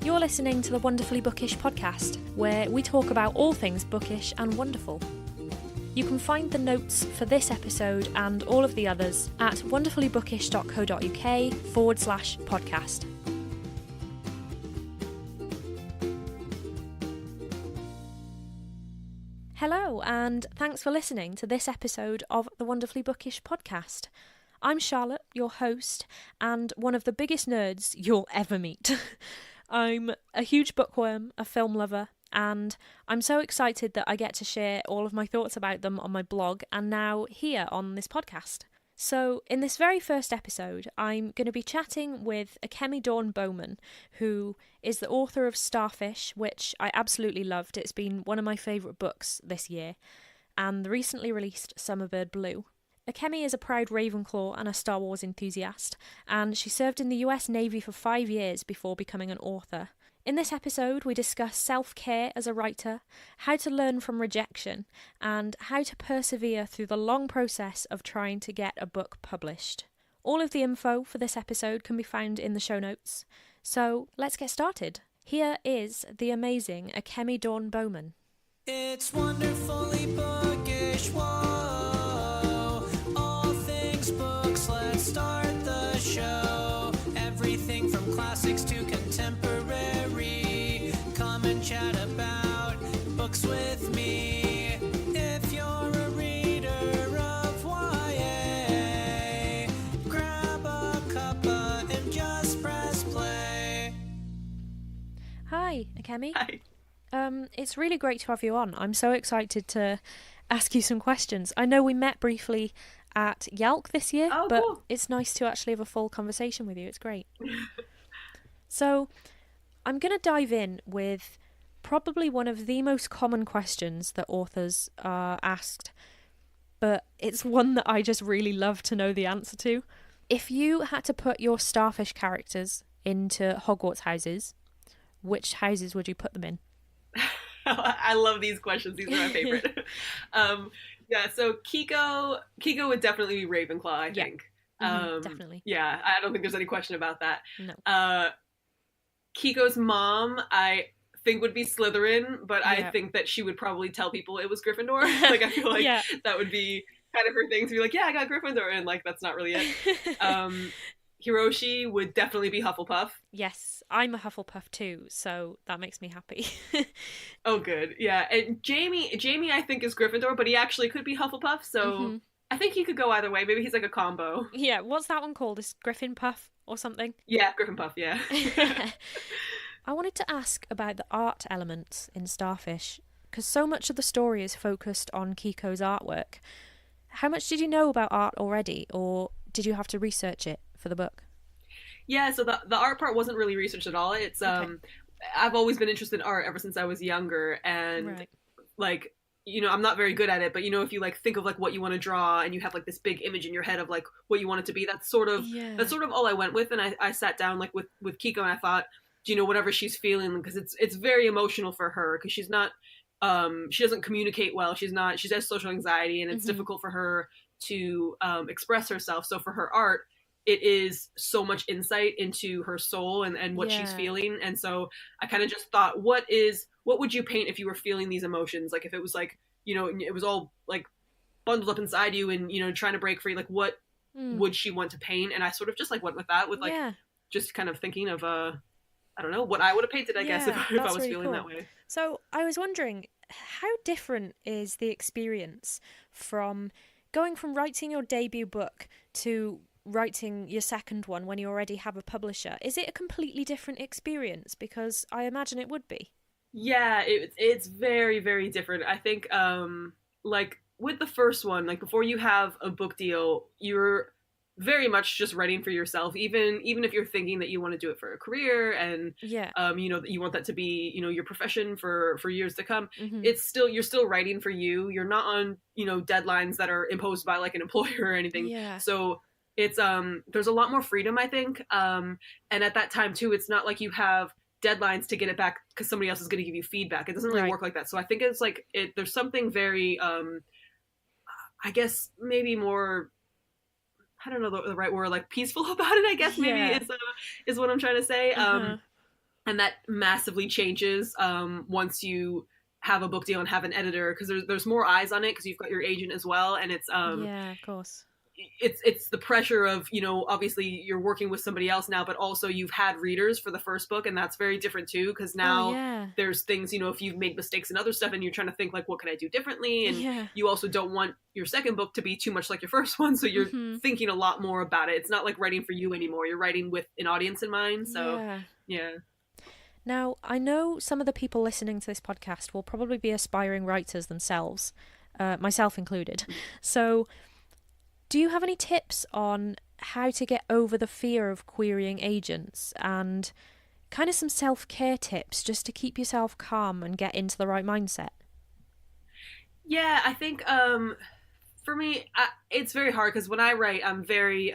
You're listening to the Wonderfully Bookish podcast, where we talk about all things bookish and wonderful. You can find the notes for this episode and all of the others at wonderfullybookish.co.uk/podcast. Hello, and thanks for listening to this episode of the Wonderfully Bookish podcast. I'm Charlotte, your host, and one of the biggest nerds you'll ever meet. I'm a huge bookworm, a film lover, and I'm so excited that I get to share all of my thoughts about them on my blog and now here on this podcast. So, in this very first episode, I'm going to be chatting with Akemi Dawn Bowman, who is the author of Starfish, which I absolutely loved. It's been one of my favourite books this year, and the recently released Summerbird Blue. Akemi is a proud Ravenclaw and a Star Wars enthusiast, and she served in the US Navy for 5 years before becoming an author. In this episode, we discuss self-care as a writer, how to learn from rejection, and how to persevere through the long process of trying to get a book published. All of the info for this episode can be found in the show notes. So, let's get started. Here is the amazing Akemi Dawn Bowman. It's wonderfully bookish, whoa. All things books, let's start the show. Everything from classics to contemporary. Come and chat about books with me. If you're a reader of YA, grab a cuppa and just press play. Hi, Akemi. Hi. It's really great to have you on. I'm so excited to ask you some questions. I know we met briefly at Yelk this year, but cool. It's nice to actually have a full conversation with you. It's great. So, I'm going to dive in with probably one of the most common questions that authors are asked, but it's one that I just really love to know the answer to. If you had to put your Starfish characters into Hogwarts houses, which houses would you put them in? I love these questions. These are my favorite. So Kiko would definitely be Ravenclaw, I think. Definitely. Yeah, I don't think there's any question about that. No. Kiko's mom, I think would be Slytherin, but Yeah. I think that she would probably tell people it was Gryffindor. Like, I feel like Yeah. that would be kind of her thing to be like, yeah, I got Gryffindor, and like, that's not really it. Hiroshi would definitely be Hufflepuff. Yes, I'm a Hufflepuff too, so that makes me happy. Oh, good. Yeah, and Jamie, I think is Gryffindor, but he actually could be Hufflepuff. So I think he could go either way. Maybe he's like a combo. Yeah, what's that one called? Is Griffin Puff or something? Yeah, Gryffindor. Yeah. I wanted to ask about the art elements in Starfish, because so much of the story is focused on Kiko's artwork. How much did you know about art already, or did you have to research it for the book? Yeah, so the art part wasn't really researched at all. It's Okay. I've always been interested in art ever since I was younger, and Right. like, you know, I'm not very good at it, but you know, if you like think of like what you want to draw and you have like this big image in your head of like what you want it to be, that's sort of all I went with. And I sat down like with Kiko and I thought, you know, whatever she's feeling, because it's very emotional for her, because she's not she doesn't communicate well. She has social anxiety, and it's difficult for her to express herself. So for her art, it is so much insight into her soul and what she's feeling. And so I kind of just thought, what would you paint if you were feeling these emotions? Like if it was like, you know, it was all like bundled up inside you and, you know, trying to break free, like what would she want to paint? And I sort of just like went with that, with like just kind of thinking of I don't know, what I would have painted, I guess, if I was really feeling cool. that way. So I was wondering, how different is the experience from going from writing your debut book to writing your second one when you already have a publisher? Is it a completely different experience? Because I imagine it would be. Yeah, it's very, very different. I think like with the first one, like before you have a book deal, you're very much just writing for yourself, even if you're thinking that you want to do it for a career and you know, that you want that to be, you know, your profession for years to come. You're still writing for you. You're not on, you know, deadlines that are imposed by like an employer or anything. So it's there's a lot more freedom, I think, and at that time too, it's not like you have deadlines to get it back because somebody else is going to give you feedback. It doesn't really work like that. So I think it's like there's something very I guess maybe more, I don't know the right word, like peaceful about it, I guess, maybe is what I'm trying to say. and that massively changes once you have a book deal and have an editor, because there's more eyes on it because you've got your agent as well, and it's yeah, of course. It's the pressure of, obviously you're working with somebody else now, but also you've had readers for the first book, and that's very different too, because now there's things, if you've made mistakes and other stuff and you're trying to think like, what can I do differently, and you also don't want your second book to be too much like your first one, so you're thinking a lot more about it. It's not like writing for you anymore, you're writing with an audience in mind. So yeah. Now, I know some of the people listening to this podcast will probably be aspiring writers themselves, myself included. So do you have any tips on how to get over the fear of querying agents, and kind of some self-care tips just to keep yourself calm and get into the right mindset? Yeah, I think for me, it's very hard because when I write, I'm very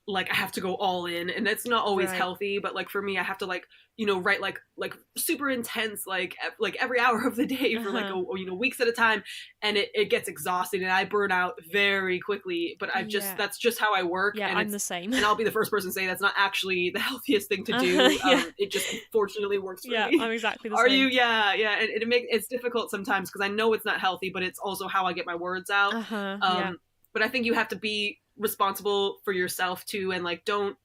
like I have to go all in, and that's not always healthy, but like for me, I have to like write like super intense like every hour of the day for like weeks at a time, and it gets exhausting and I burn out very quickly, but that's just how I work. And I'm the same. And I'll be the first person to say that's not actually the healthiest thing to do. It just unfortunately works for me. I'm exactly the same. Are you? Yeah, and it's difficult sometimes because I know it's not healthy, but it's also how I get my words out. But I think you have to be responsible for yourself too, and like don't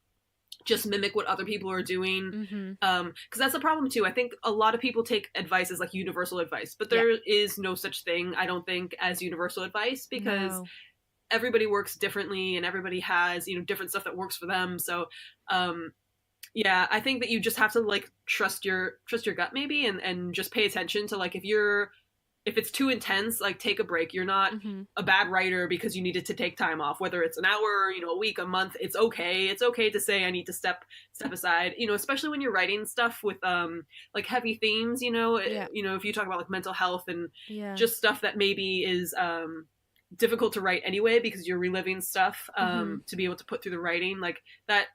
just mimic what other people are doing, because that's a problem too. I think a lot of people take advice as like universal advice, but there is no such thing, I don't think, as universal advice, because everybody works differently and everybody has different stuff that works for them. So I think that you just have to like trust your gut maybe, and just pay attention to like if it's too intense, like take a break. You're not a bad writer because you needed to take time off, whether it's an hour, a week, a month. It's okay. It's okay to say I need to step aside, especially when you're writing stuff with like heavy themes, if you talk about like mental health and just stuff that maybe is difficult to write anyway because you're reliving stuff to be able to put through the writing, like that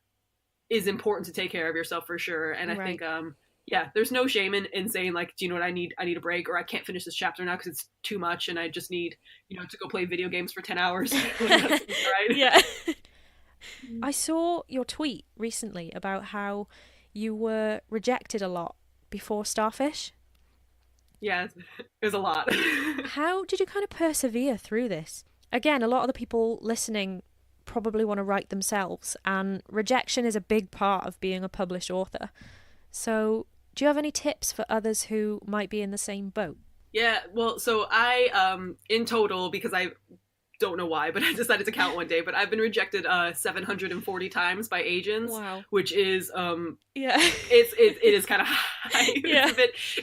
is important to take care of yourself for sure. And I think there's no shame in saying like, do you know what, I need a break, or I can't finish this chapter now because it's too much and I just need to go play video games for 10 hours. Yeah. I saw your tweet recently about how you were rejected a lot before Starfish. Yeah, it was a lot. How did you kind of persevere through this? Again, a lot of the people listening probably want to write themselves, and rejection is a big part of being a published author. So do you have any tips for others who might be in the same boat? Yeah, well, so I, in total, because I don't know why, but I decided to count one day, but I've been rejected 740 times by agents. Wow. Which is, it is kind of high. Yeah.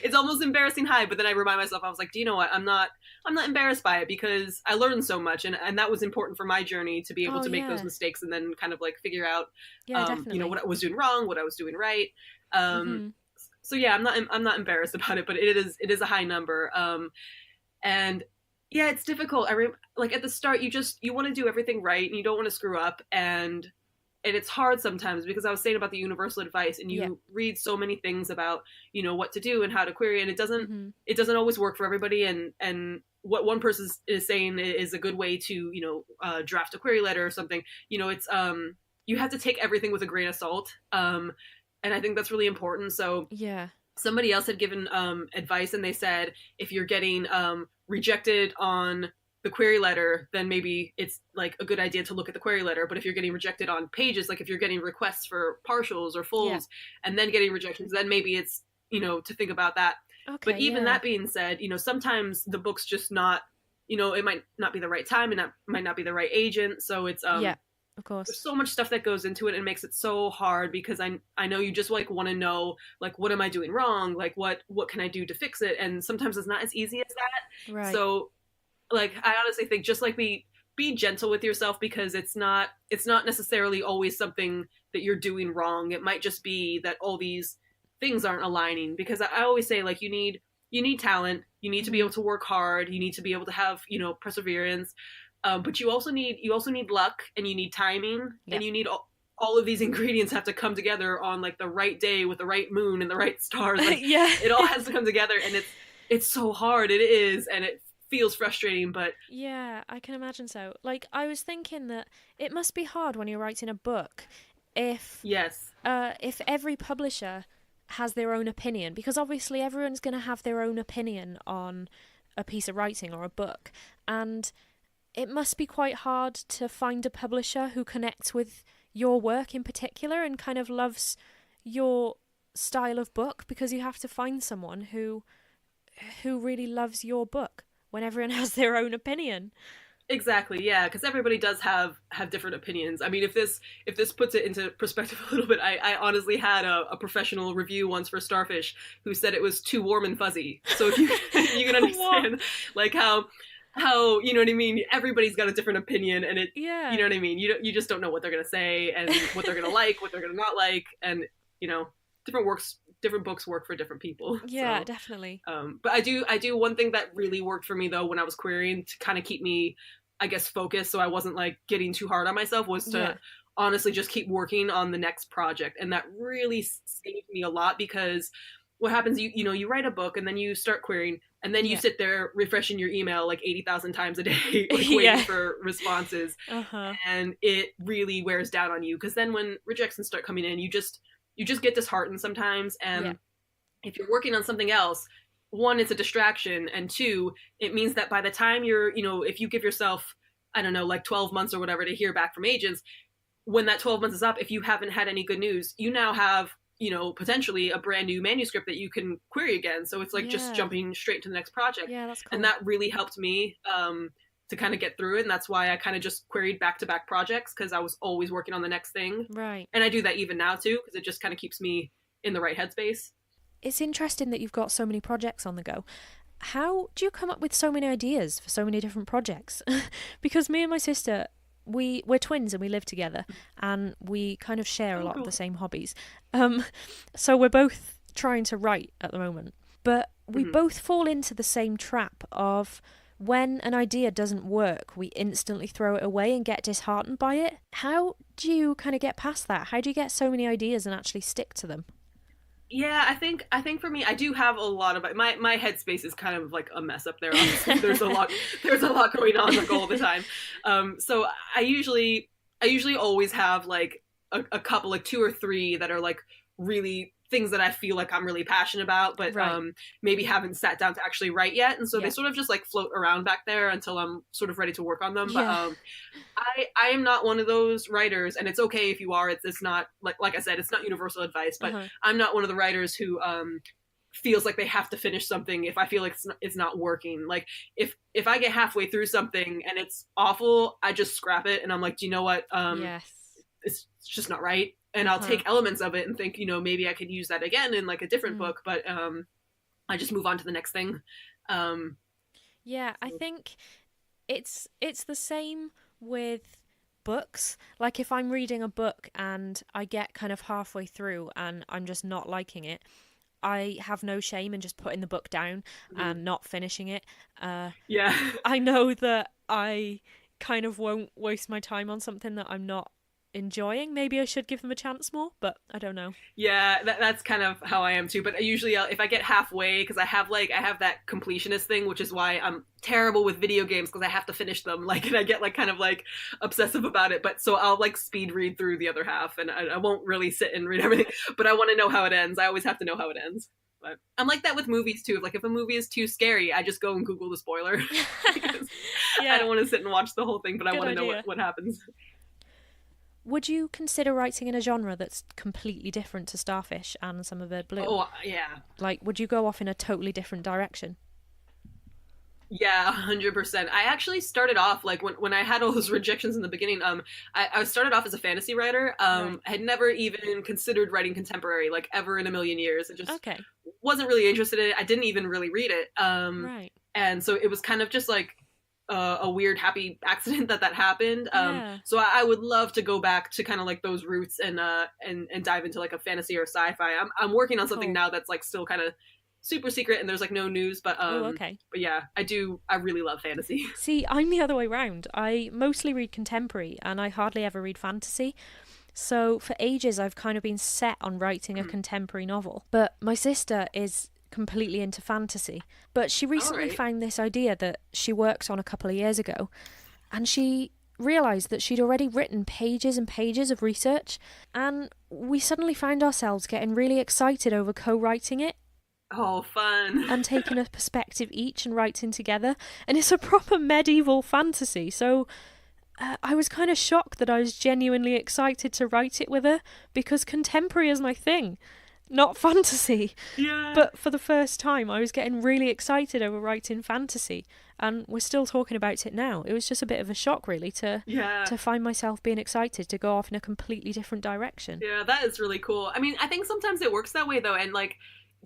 It's almost embarrassing high, but then I remind myself, I was like, do you know what? I'm not embarrassed by it because I learned so much, and that was important for my journey to be able to make those mistakes and then kind of like figure out, what I was doing wrong, what I was doing right. So yeah, I'm not embarrassed about it, but it is a high number. And yeah, it's difficult. Like at the start, you want to do everything right and you don't want to screw up, and it's hard sometimes because I was saying about the universal advice, and you read so many things about what to do and how to query, and it doesn't always work for everybody, and what one person is saying is a good way to draft a query letter or something. It's you have to take everything with a grain of salt. And I think that's really important. So somebody else had given advice, and they said if you're getting rejected on the query letter, then maybe it's like a good idea to look at the query letter. But if you're getting rejected on pages, like if you're getting requests for partials or fulls and then getting rejections, then maybe it's to think about that. Okay, but even that being said, sometimes the book's just not, it might not be the right time, and that might not be the right agent. So it's of course, there's so much stuff that goes into it, and it makes it so hard because I know you just like want to know like, what am I doing wrong, like what can I do to fix it, and sometimes it's not as easy as that. Right. So like I honestly think just like be gentle with yourself, because it's not necessarily always something that you're doing wrong. It might just be that all these things aren't aligning, because I always say like you need talent, you need to be able to work hard, you need to be able to have perseverance. But you also need luck, and you need timing, and you need all of these ingredients have to come together on like the right day with the right moon and the right stars. Like, it all has to come together, and it's so hard. It is, and it feels frustrating, but yeah, I can imagine so. Like I was thinking that it must be hard when you're writing a book if every publisher has their own opinion, because obviously everyone's going to have their own opinion on a piece of writing or a book, and it must be quite hard to find a publisher who connects with your work in particular and kind of loves your style of book, because you have to find someone who really loves your book when everyone has their own opinion. Exactly, yeah, because everybody does have different opinions. I mean, if this puts it into perspective a little bit, I honestly had a professional review once for Starfish who said it was too warm and fuzzy. So if you you can understand like how you know what I mean, everybody's got a different opinion, and you know what I mean, you just don't know what they're gonna say and what they're gonna like, what they're gonna not like, and you know, different books work for different people. Yeah, so, definitely. But I do one thing that really worked for me though when I was querying to kind of keep me, I guess, focused, so I wasn't like getting too hard on myself, was to honestly just keep working on the next project. And that really saved me a lot, because what happens, you know, you write a book and then you start querying, and then you sit there refreshing your email like 80,000 times a day, like waiting for responses. And it really wears down on you, because then when rejections start coming in, you just get disheartened sometimes. And if you're working on something else, one, it's a distraction, and two, it means that by the time you're, you know, if you give yourself, I don't know, like 12 months or whatever to hear back from agents, when that 12 months is up, if you haven't had any good news, you now have, you know, potentially a brand new manuscript that you can query again. So it's like just jumping straight to the next project. Yeah, that's cool. And that really helped me to kind of get through it. And that's why I kind of just queried back-to-back projects, because I was always working on the next thing. Right. And I do that even now too, because it just kind of keeps me in the right headspace. It's interesting that you've got so many projects on the go. How do you come up with so many ideas for so many different projects? Because me and my sister, we're twins and we live together, and we kind of share a lot of the same hobbies. So we're both trying to write at the moment, but we both fall into the same trap of, when an idea doesn't work, we instantly throw it away and get disheartened by it. How do you kind of get past that? How do you get so many ideas and actually stick to them? Yeah, I think for me, I do have a lot of my headspace is kind of like a mess up there. Honestly. There's a lot going on like all the time. So I usually always have like a couple, like 2 or 3 that are like really things that I feel like I'm really passionate about, but maybe haven't sat down to actually write yet. And so they sort of just like float around back there until I'm sort of ready to work on them. But I am not one of those writers, and it's okay if you are. It's not, like I said, it's not universal advice, but I'm not one of the writers who feels like they have to finish something if I feel like it's not working. Like if I get halfway through something and it's awful, I just scrap it, and I'm like, do you know what? It's just not right. And I'll take elements of it and think, you know, maybe I could use that again in like a different book, but I just move on to the next thing. I think it's the same with books. Like if I'm reading a book and I get kind of halfway through and I'm just not liking it, I have no shame in just putting the book down and not finishing it. I know that I kind of won't waste my time on something that I'm not enjoying. Maybe I should give them a chance more, but I don't know. Yeah, that's kind of how I am too. But usually if I get halfway, because I have that completionist thing, which is why I'm terrible with video games, because I have to finish them, like, and I get like kind of like obsessive about it. But so I'll like speed read through the other half, and I won't really sit and read everything, but I want to know how it ends. I always have to know how it ends. But I'm like that with movies too. Like if a movie is too scary, I just go and Google the spoiler. I don't want to sit and watch the whole thing, but I want to know what happens. Would you consider writing in a genre that's completely different to Starfish and Summerbird Blue? Oh, yeah. Like, would you go off in a totally different direction? Yeah, 100%. I actually started off, like, when I had all those rejections in the beginning, I started off as a fantasy writer. I had never even considered writing contemporary, like, ever in a million years. It just wasn't really interested in it. I didn't even really read it. And so it was kind of just, like, a weird happy accident that happened. So I would love to go back to kind of like those roots and dive into like a fantasy or sci-fi. I'm working on something now that's like still kind of super secret and there's like no news, but but yeah, I really love fantasy. See, I'm the other way around. I mostly read contemporary and I hardly ever read fantasy. So for ages I've kind of been set on writing a contemporary novel. But my sister is completely into fantasy, but she recently found this idea that she worked on a couple of years ago, and she realised that she'd already written pages and pages of research, and we suddenly found ourselves getting really excited over co-writing it. Oh, fun. And taking a perspective each and writing together. And it's a proper medieval fantasy, so I was kind of shocked that I was genuinely excited to write it with her, because contemporary is my thing, not fantasy. Yeah. But for the first time, I was getting really excited over writing fantasy, and we're still talking about it now. It was just a bit of a shock, really, to find myself being excited to go off in a completely different direction. Yeah, that is really cool. I mean, I think sometimes it works that way, though, and, like,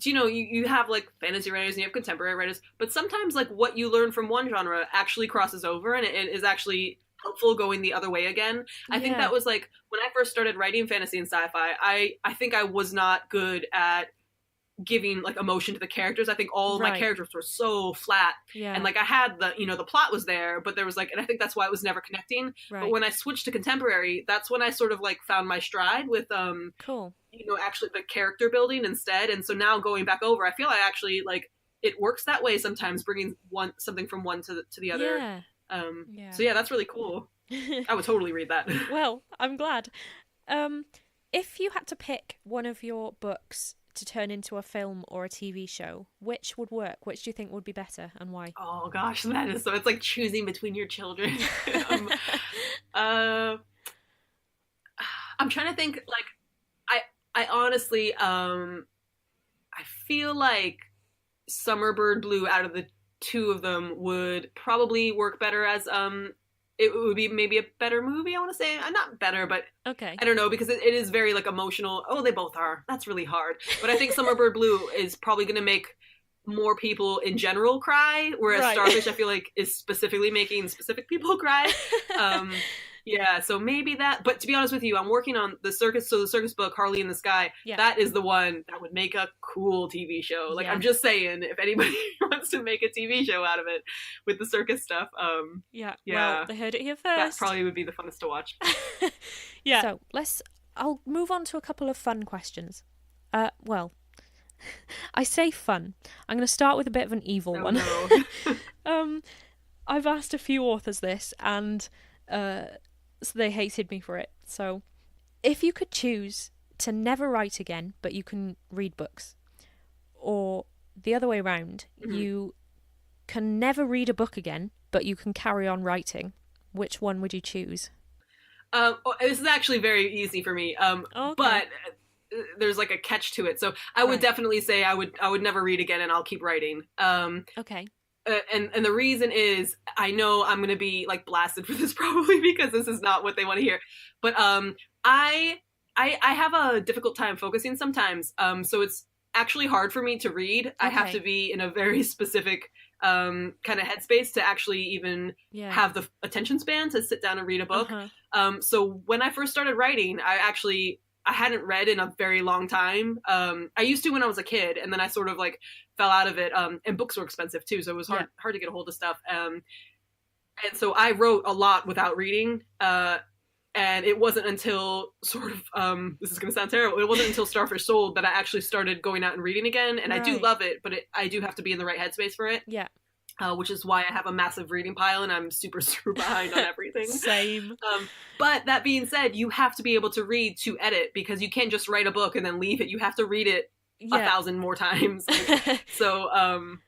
you know, you have, like, fantasy writers and you have contemporary writers, but sometimes, like, what you learn from one genre actually crosses over, and it is actually helpful going the other way again. I think that was, like, when I first started writing fantasy and sci-fi, I think I was not good at giving, like, emotion to the characters. I think all my characters were so flat, and, like, I had the, you know, the plot was there, but there was, like, and I think that's why it was never connecting. But when I switched to contemporary, that's when I sort of, like, found my stride with cool, you know, actually the character building instead. And so now going back over, I feel I actually, like, it works that way sometimes, bringing something from one to the other. So yeah, that's really cool. I would totally read that. Well, I'm glad. If you had to pick one of your books to turn into a film or a TV show, which would work? Which do you think would be better, and why? Oh gosh, that is so. It's like choosing between your children. I'm trying to think. Like, I honestly, I feel like Summerbird Blue, out of the two of them, would probably work better as it would be maybe a better movie, I want to say. Not better, but okay, I don't know, because it is very, like, emotional. Oh, they both are. That's really hard. But I think Summerbird Blue is probably going to make more people in general cry, whereas Starfish, I feel like, is specifically making specific people cry. Yeah, so maybe that. But to be honest with you, I'm working on the circus. So the circus book, Harley in the Sky, that is the one that would make a cool TV show. Like, I'm just saying, if anybody wants to make a TV show out of it with the circus stuff, well, they heard it here first. That probably would be the funnest to watch. So I'll move on to a couple of fun questions. Well, I say fun. I'm going to start with a bit of an evil one. No. I've asked a few authors this, and so they hated me for it. So, if you could choose to never write again, but you can read books, or the other way around, you can never read a book again, but you can carry on writing, which one would you choose? This is actually very easy for me, but there's, like, a catch to it. So I would definitely say I would never read again, and I'll keep writing. Okay. And the reason is, I know I'm going to be, like, blasted for this probably, because this is not what they want to hear. But I have a difficult time focusing sometimes. So it's actually hard for me to read. I have to be in a very specific kind of headspace to actually even have the attention span to sit down and read a book. So when I first started writing, I hadn't read in a very long time. I used to when I was a kid, and then I sort of, like, fell out of it. And books were expensive too, so it was hard to get a hold of stuff. And so I wrote a lot without reading. And it wasn't until sort of, this is going to sound terrible, it wasn't until Starfish sold that I actually started going out and reading again. And I do love it, but I do have to be in the right headspace for it. Yeah. Which is why I have a massive reading pile, and I'm super, super behind on everything. Same. But that being said, you have to be able to read to edit, because you can't just write a book and then leave it. You have to read it 1,000 more times. So,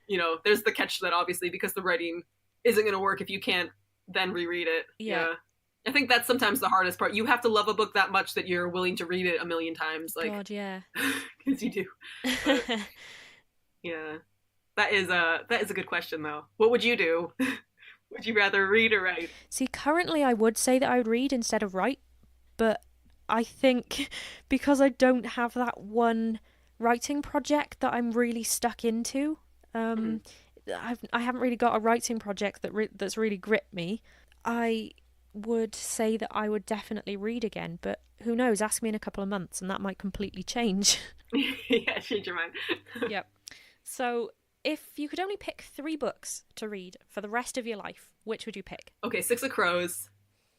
you know, there's the catch to that, obviously, because the writing isn't going to work if you can't then reread it. Yeah. I think that's sometimes the hardest part. You have to love a book that much that you're willing to read it 1,000,000 times. Like, God, yeah. Because you do. But, yeah. That is a good question, though. What would you do? Would you rather read or write? See, currently I would say that I would read instead of write, but I think because I don't have that one writing project that I'm really stuck into, I haven't really got a writing project that's really gripped me. I would say that I would definitely read again, but who knows? Ask me in a couple of months, and that might completely change. Yeah, change your mind. Yep. So, if you could only pick 3 books to read for the rest of your life, which would you pick? Okay, Six of Crows,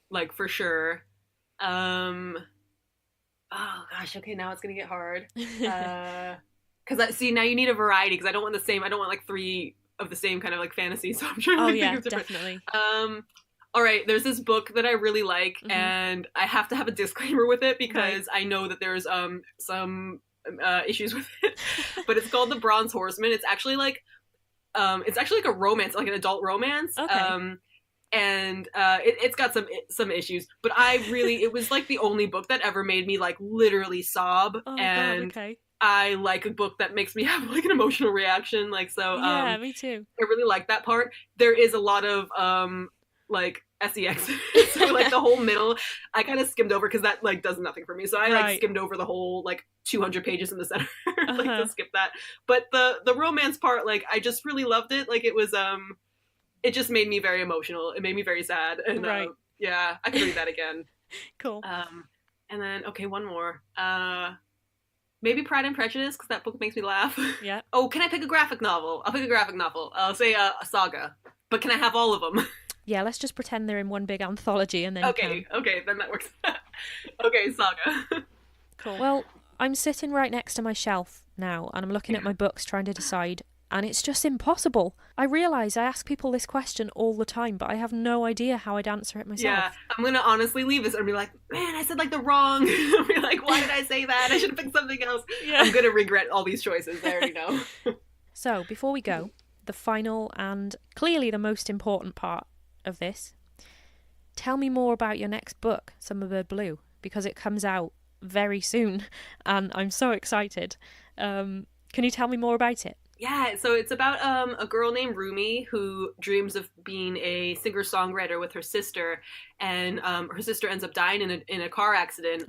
like, for sure. Oh gosh, okay, now it's gonna get hard. Because see, now you need a variety, because I don't want like 3 of the same kind of, like, fantasy. So I'm trying to think of different. Definitely. all right, there's this book that I really like, and I have to have a disclaimer with it because I know that there's some issues with it. But it's called The Bronze Horseman. It's actually like a romance, like an adult romance. Okay. And it's got some issues, but it was like the only book that ever made me like literally sob. Oh, and God, okay. I like a book that makes me have like an emotional reaction, like so. Yeah, me too. I really like that part. There is a lot of like sex, so like the whole middle, I kind of skimmed over because that like does nothing for me. So I like skimmed over the whole like 200 pages in the center, like to skip that. But the romance part, like I just really loved it. Like it was it just made me very emotional. It made me very sad, and yeah, I could read that again. Cool. And then one more. Maybe Pride and Prejudice, because that book makes me laugh. Yeah. Oh, can I pick a graphic novel? I'll pick a graphic novel. I'll say a saga. But can I have all of them? Yeah, let's just pretend they're in one big anthology and then Okay, then that works. Okay, saga. Cool. Well, I'm sitting right next to my shelf now, and I'm looking at my books trying to decide, and it's just impossible. I realise I ask people this question all the time, but I have no idea how I'd answer it myself. Yeah, I'm going to honestly leave this and be like, man, I said like the wrong. I'll be like, why did I say that? I should have picked something else. Yeah. I'm going to regret all these choices. I already know. So, before we go, the final and clearly the most important part of this, tell me more about your next book, Summerbird Blue, because it comes out very soon, and I'm so excited. Can you tell me more about it? Yeah, so it's about a girl named Rumi who dreams of being a singer-songwriter with her sister, and her sister ends up dying in a car accident.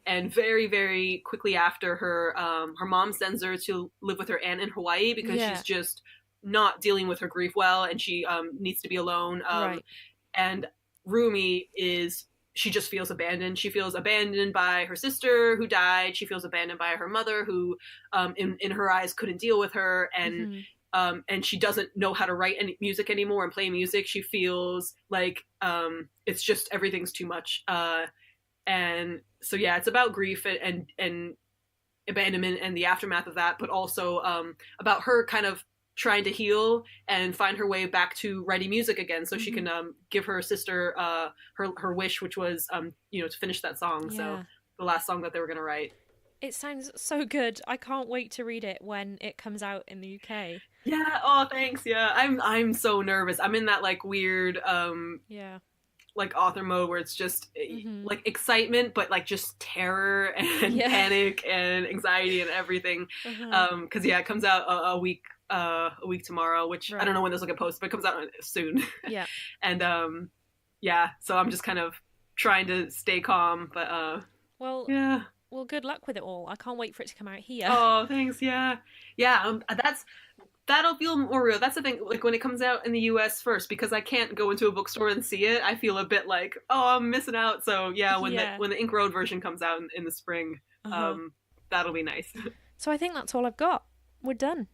And very, very quickly after, her mom sends her to live with her aunt in Hawaii because she's just not dealing with her grief well, and she needs to be alone. And Rumi she just feels abandoned. She feels abandoned by her sister who died. She feels abandoned by her mother who, in her eyes, couldn't deal with her. And and she doesn't know how to write any music anymore and play music. She feels like it's just everything's too much. And so, yeah, it's about grief and abandonment and the aftermath of that, but also about her kind of trying to heal and find her way back to writing music again, so she can give her sister her wish, which was to finish that song. So the last song that they were going to write. It sounds so good. I can't wait to read it when it comes out in the UK. Yeah. Oh, thanks. Yeah, I'm so nervous. I'm in that like weird like author mode where it's just like excitement, but like just terror and panic and anxiety and everything. Because it comes out a week tomorrow, which I don't know when this will get posted, but it comes out soon. Yeah. And so I'm just kind of trying to stay calm, but well, good luck with it all. I can't wait for it to come out here. Oh, thanks. Yeah. That'll feel more real. That's the thing, like when it comes out in the US first, because I can't go into a bookstore and see it, I feel a bit like, oh, I'm missing out. So when the Ink Road version comes out in the spring, that'll be nice. So I think that's all I've got. We're done.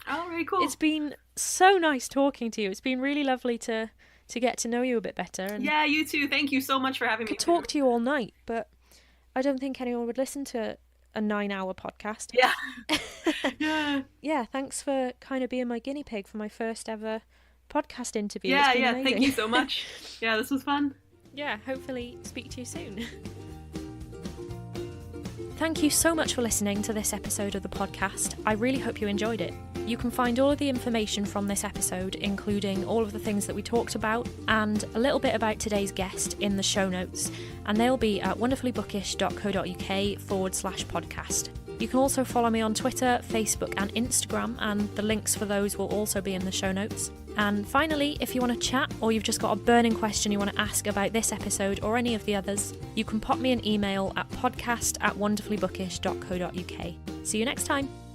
Oh, very cool. It's been so nice talking to you. It's been really lovely to get to know you a bit better. And yeah, you too. Thank you so much for having me. I could talk to you all night, but I don't think anyone would listen to a 9-hour podcast. Yeah. Yeah, thanks for kind of being my guinea pig for my first ever podcast interview. Yeah, thank you so much. Yeah, this was fun. Yeah, hopefully speak to you soon. Thank you so much for listening to this episode of the podcast. I really hope you enjoyed it. You can find all of the information from this episode, including all of the things that we talked about and a little bit about today's guest, in the show notes, and they'll be at wonderfullybookish.co.uk/podcast. You can also follow me on Twitter, Facebook and Instagram, and the links for those will also be in the show notes. And finally, if you want to chat or you've just got a burning question you want to ask about this episode or any of the others, you can pop me an email at podcast@wonderfullybookish.co.uk. See you next time.